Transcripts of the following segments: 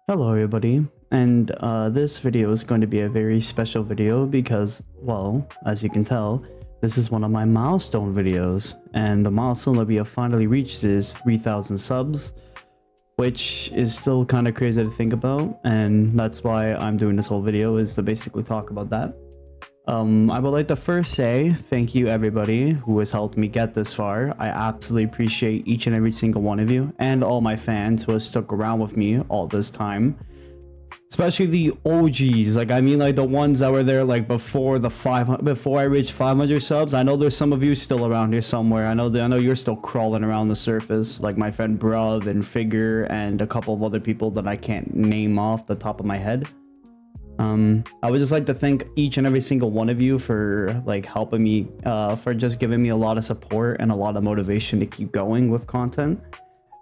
Hello everybody, and this video is going to be a very special video because, well, as you can tell, this is one of my milestone videos, and the milestone that we have finally reached is 3,000 subs, which is still kind of crazy to think about, and that's why I'm doing this whole video, is to basically talk about that. I would like to first say thank you everybody who has helped me get this far. I absolutely appreciate each and every single one of you and all my fans who have stuck around with me all this time. Especially the OGs, like like the ones that were there like before before I reached 500 subs. I know there's some of you still around here somewhere. I know you're still crawling around the surface, like my friend Bruv and Figure and a couple of other people that I can't name off the top of my head. I would just like to thank each and every single one of you for like helping me, for just giving me a lot of support and a lot of motivation to keep going with content.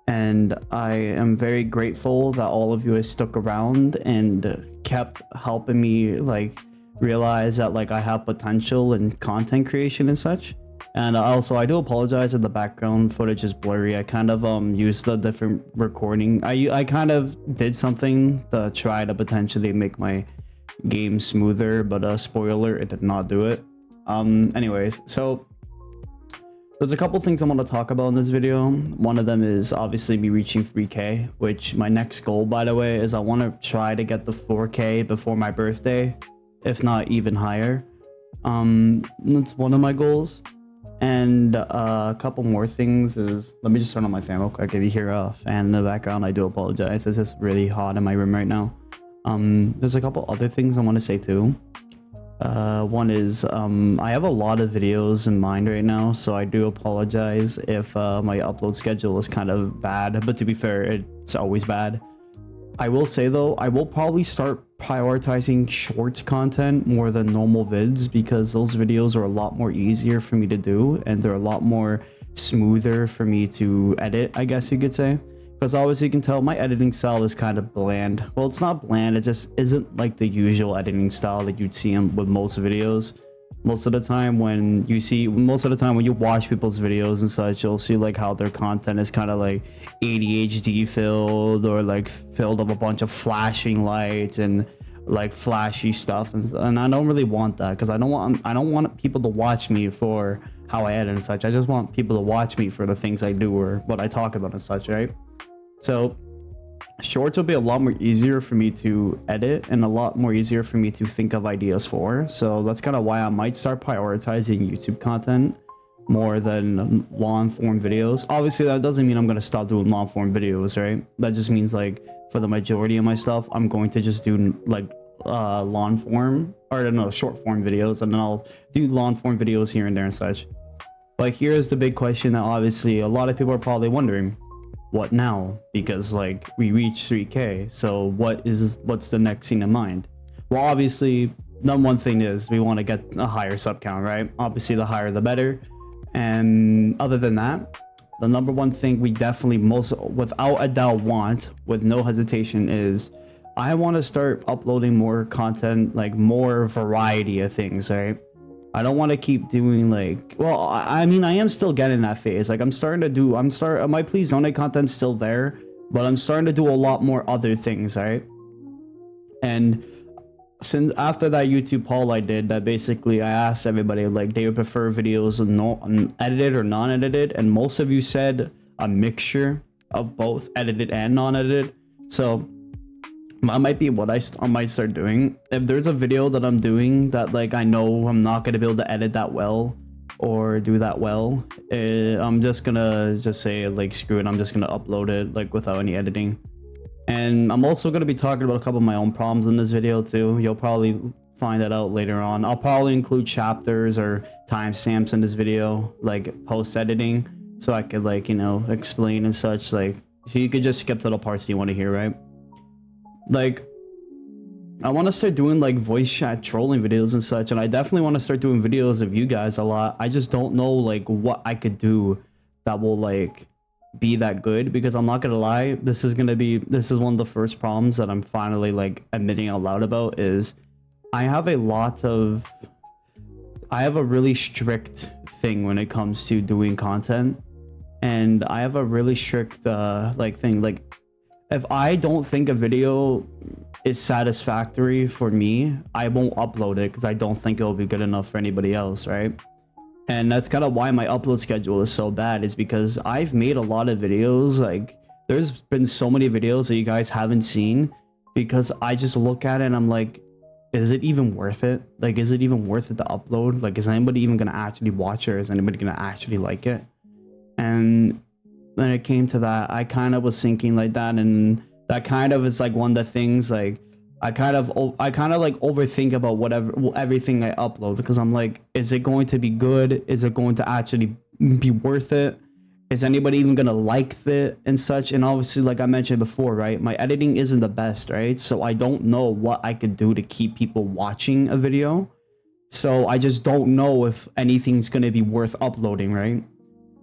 And I am very grateful that all of you have stuck around and kept helping me like realize that like I have potential in content creation and such. And also I do apologize if the background footage is blurry. I kind of used a different recording. I kind of did something to try to potentially make my game smoother, but spoiler, it did not do it. Anyways, so there's a couple things I want to talk about in this video. One of them is obviously me reaching 3K, which my next goal, by the way, is I want to try to get the 4K before my birthday, if not even higher. That's one of my goals. And a couple more things is, let me just turn on my fan real quick. If you hear a fan in the background, I do apologize. It's just really hot in my room right now. There's a couple other things I want to say too. One is I have a lot of videos in mind right now, so I do apologize if my upload schedule is kind of bad, but to be fair, it's always bad. I will say though, I will probably start prioritizing shorts content more than normal vids, because those videos are a lot more easier for me to do and they're a lot more smoother for me to edit, I guess you could say. Because obviously you can tell my editing style is kind of bland. Well, it's not bland, it just isn't like the usual editing style that you'd see with most videos. Most of the time when you watch people's videos and such, you'll see like how their content is kind of like ADHD filled, or like filled with a bunch of flashing lights and like flashy stuff, and I don't really want that, because I don't want people to watch me for how I edit and such. I just want people to watch me for the things I do or what I talk about and such, right? So shorts will be a lot more easier for me to edit and a lot more easier for me to think of ideas for. So that's kind of why I might start prioritizing YouTube content more than long form videos. Obviously that doesn't mean I'm going to stop doing long form videos, right? That just means like for the majority of my stuff, I'm going to just do like long form, or no, short form videos, and then I'll do long form videos here and there and such. But here's the big question that obviously a lot of people are probably wondering. What now? Because like we reached 3K, so what's the next thing in mind? Well, obviously number one thing is we want to get a higher sub count, right? Obviously the higher the better. And other than that, the number one thing we definitely without a doubt want, with no hesitation, is I want to start uploading more content, like more variety of things, right? I don't want to keep doing like, well, I mean, I am still getting that phase. Like my Please Donate content's still there, but I'm starting to do a lot more other things, right? And since after that YouTube poll I did, that basically I asked everybody like they would prefer videos edited or non-edited, and most of you said a mixture of both edited and non-edited. So that might be what I might start doing. If there's a video that I'm doing that like I know I'm not gonna be able to edit that well or do that well, I'm just gonna say like screw it, I'm just gonna upload it like without any editing. And I'm also gonna be talking about a couple of my own problems in this video too. You'll probably find that out later on. I'll probably include chapters or timestamps in this video, like post editing, so I could like, you know, explain and such. Like so you could just skip to the parts you want to hear, right? Like I want to start doing like voice chat trolling videos and such, and I definitely want to start doing videos of you guys a lot. I just don't know like what I could do that will like be that good, because I'm not gonna lie, this is one of the first problems that I'm finally like admitting out loud about, is I have a really strict thing when it comes to doing content, and I have a really strict like thing. Like if I don't think a video is satisfactory for me, I won't upload it because I don't think it'll be good enough for anybody else, right? And that's kind of why my upload schedule is so bad, is because I've made a lot of videos. Like, there's been so many videos that you guys haven't seen because I just look at it and I'm like, is it even worth it? Like, is it even worth it to upload? Like, is anybody even gonna actually watch it, or is anybody gonna actually like it? And when it came to that, I kind of was thinking like that, and that kind of is like one of the things, like, I kind of like overthink about everything I upload, because I'm like, is it going to be good? Is it going to actually be worth it? Is anybody even gonna like it and such? And obviously, like I mentioned before, right, my editing isn't the best, right? So I don't know what I could do to keep people watching a video. So I just don't know if anything's gonna be worth uploading, right?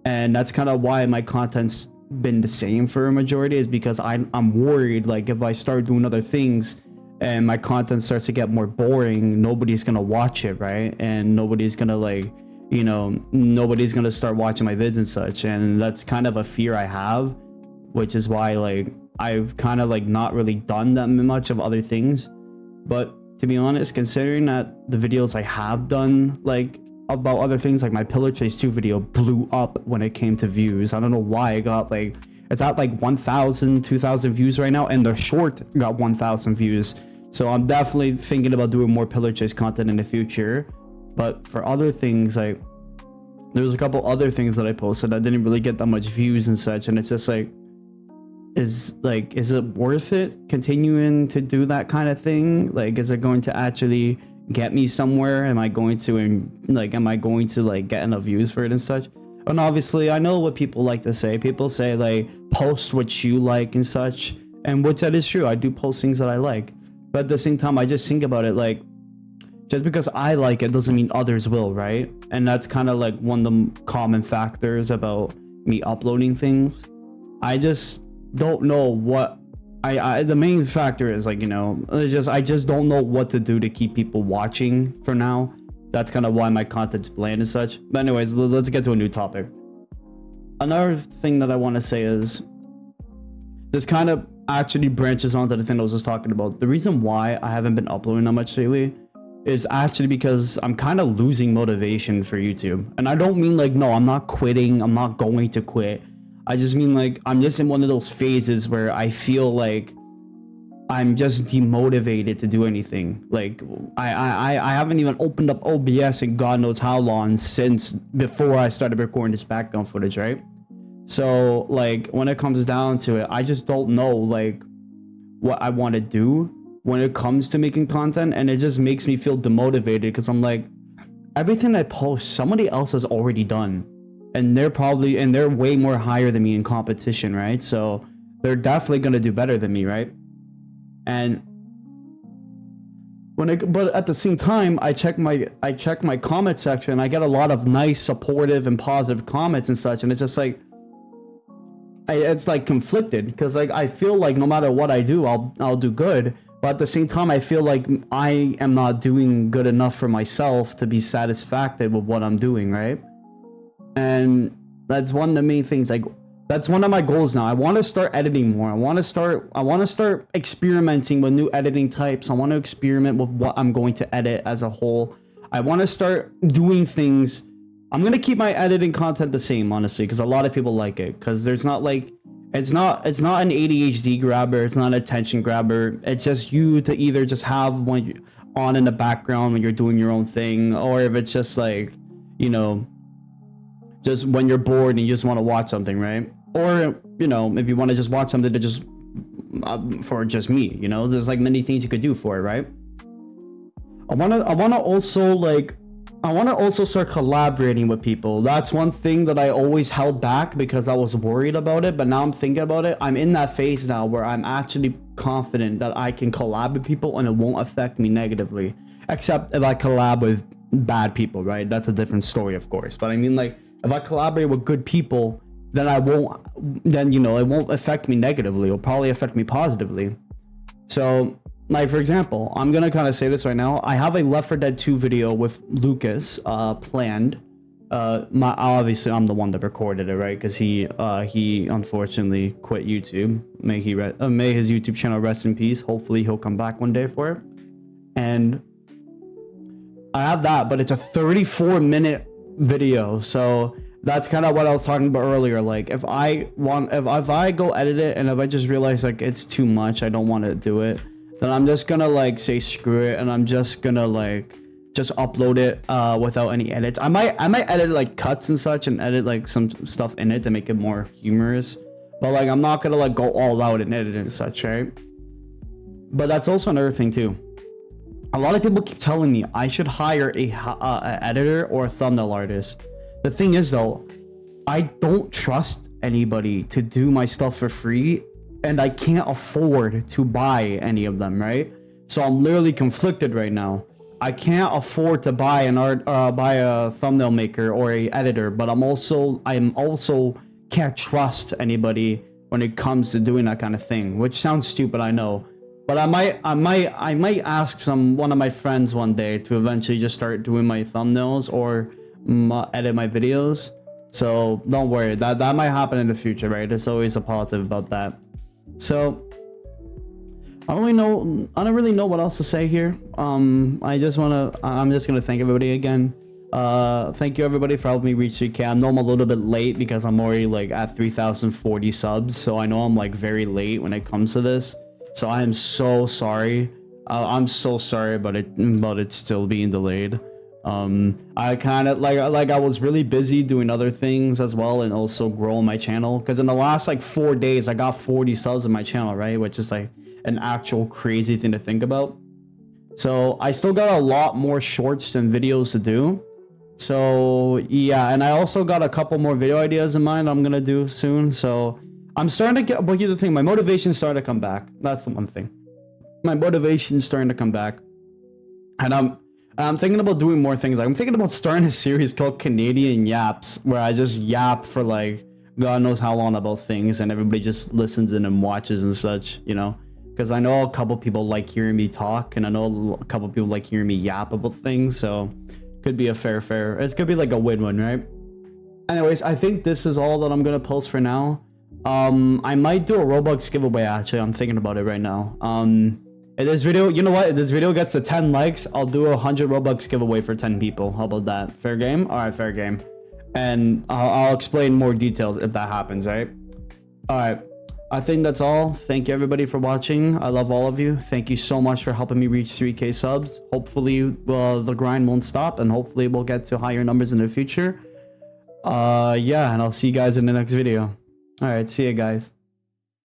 And that's kind of why my content's been the same for a majority, is because I'm worried, like, if I start doing other things and my content starts to get more boring, nobody's gonna watch it, right? And nobody's gonna, like, you know, nobody's gonna start watching my vids and such. And that's kind of a fear I have, which is why, like, I've kind of like not really done that much of other things. But to be honest, considering that the videos I have done, like, about other things, like my Pillar Chase 2 video blew up when it came to views. I don't know why. It got, like, it's at like 1,000, 2,000 views right now, and the short got 1,000 views. So I'm definitely thinking about doing more Pillar Chase content in the future. But for other things, like, there's a couple other things that I posted that didn't really get that much views and such, and it's just like, is it worth it continuing to do that kind of thing? Like, is it going to actually get me somewhere? Am I going to like get enough views for it and such? And obviously, I know what people like to say. People say, like, post what you like and such, and which that is true. I do post things that I like, but at the same time, I just think about it, like, just because I like it doesn't mean others will, right? And that's kind of like one of the common factors about me uploading things. I just don't know what the main factor is, like, you know, I just don't know what to do to keep people watching for now. That's kind of why my content's bland and such. But anyways, let's get to a new topic. Another thing that I want to say is, this kind of actually branches onto the thing I was just talking about. The reason why I haven't been uploading that much lately is actually because I'm kind of losing motivation for YouTube. And I don't mean like, no, I'm not quitting, I'm not going to quit. I just mean, like, I'm just in one of those phases where I feel like I'm just demotivated to do anything. Like, I haven't even opened up OBS in God knows how long since before I started recording this background footage, right? So, like, when it comes down to it, I just don't know, like, what I want to do when it comes to making content, and it just makes me feel demotivated, because I'm like, everything I post, somebody else has already done, and they're way more higher than me in competition, right? So they're definitely gonna do better than me, right? And but at the same time, I check my comment section, I get a lot of nice, supportive, and positive comments and such, and it's just like, it's like conflicted, because, like, I feel like no matter what I do, I'll do good, but at the same time, I feel like I am not doing good enough for myself to be satisfied with what I'm doing, right? And that's one of the main things. Like, that's one of my goals now. I want to start editing more. I want to start experimenting with new editing types. I want to experiment with what I'm going to edit as a whole. I want to start doing things. I'm going to keep my editing content the same, honestly, because a lot of people like it, because there's not, like, it's not an ADHD grabber, it's not an attention grabber. It's just you to either just have one on in the background when you're doing your own thing, or if it's just, like, you know, just when you're bored and you just want to watch something, right? Or, you know, if you want to just watch something to just for just me, you know, there's like many things you could do for it, right? I want to also start collaborating with people. That's one thing that I always held back because I was worried about it, but now I'm thinking about it. I'm in that phase now where I'm actually confident that I can collab with people and it won't affect me negatively, except if I collab with bad people, right? That's a different story, of course. But I mean, like, if I collaborate with good people, then you know, it won't affect me negatively. It'll probably affect me positively. So, like, for example, I'm gonna kind of say this right now. I have a Left 4 Dead 2 video with Lucas planned. Obviously I'm the one that recorded it, right? Because he unfortunately quit YouTube. May his YouTube channel rest in peace. Hopefully he'll come back one day for it. And I have that, but it's a 34-minute video, so that's kind of what I was talking about earlier. Like, if I go edit it and if I just realize like it's too much, I don't want to do it, then I'm just gonna like say screw it, and I'm just gonna like just upload it without any edits. I might edit like cuts and such, and edit like some stuff in it to make it more humorous, but like I'm not gonna like go all out and edit and such, right? But that's also another thing too. A lot of people keep telling me I should hire a editor or a thumbnail artist. The thing is though, I don't trust anybody to do my stuff for free, and I can't afford to buy any of them, right? So I'm literally conflicted right now. I can't afford to buy buy a thumbnail maker or a editor, but I'm also can't trust anybody when it comes to doing that kind of thing, which sounds stupid, I know. But I might ask one of my friends one day to eventually just start doing my thumbnails or edit my videos. So don't worry, that might happen in the future, right? There's always a positive about that. So I don't really know what else to say here. I'm just gonna thank everybody again. Thank you everybody for helping me reach 3K. I know I'm a little bit late because I'm already like at 3,040 subs, so I know I'm like very late when it comes to this. So I am so sorry. I'm so sorry about it still being delayed. I kind of like I was really busy doing other things as well, and also growing my channel, because in the last like 4 days I got 40 subs on my channel, right? Which is like an actual crazy thing to think about. So I still got a lot more shorts and videos to do. So yeah, and I also got a couple more video ideas in mind I'm gonna do soon. So I'm starting to get, but here's the thing, my motivation's starting to come back. That's the one thing. My motivation's starting to come back. And I'm thinking about doing more things. Like, I'm thinking about starting a series called Canadian Yaps, where I just yap for like God knows how long about things, and everybody just listens in and watches and such, you know? Because I know a couple people like hearing me talk, and I know a couple people like hearing me yap about things, so could be a fair. It could be like a win-win, right? Anyways, I think this is all that I'm gonna post for now. I might do a Robux giveaway, actually. I'm thinking about it right now. If this video, you know what, if this video gets to 10 likes, I'll do a 100 Robux giveaway for 10 people. How about that? Fair game? All right, fair game. And I'll explain more details if that happens, right? All right, I think that's all. Thank you everybody for watching. I love all of you. Thank you so much for helping me reach 3K subs. Hopefully the grind won't stop, and hopefully we'll get to higher numbers in the future. Yeah, and I'll see you guys in the next video. All right, see you guys.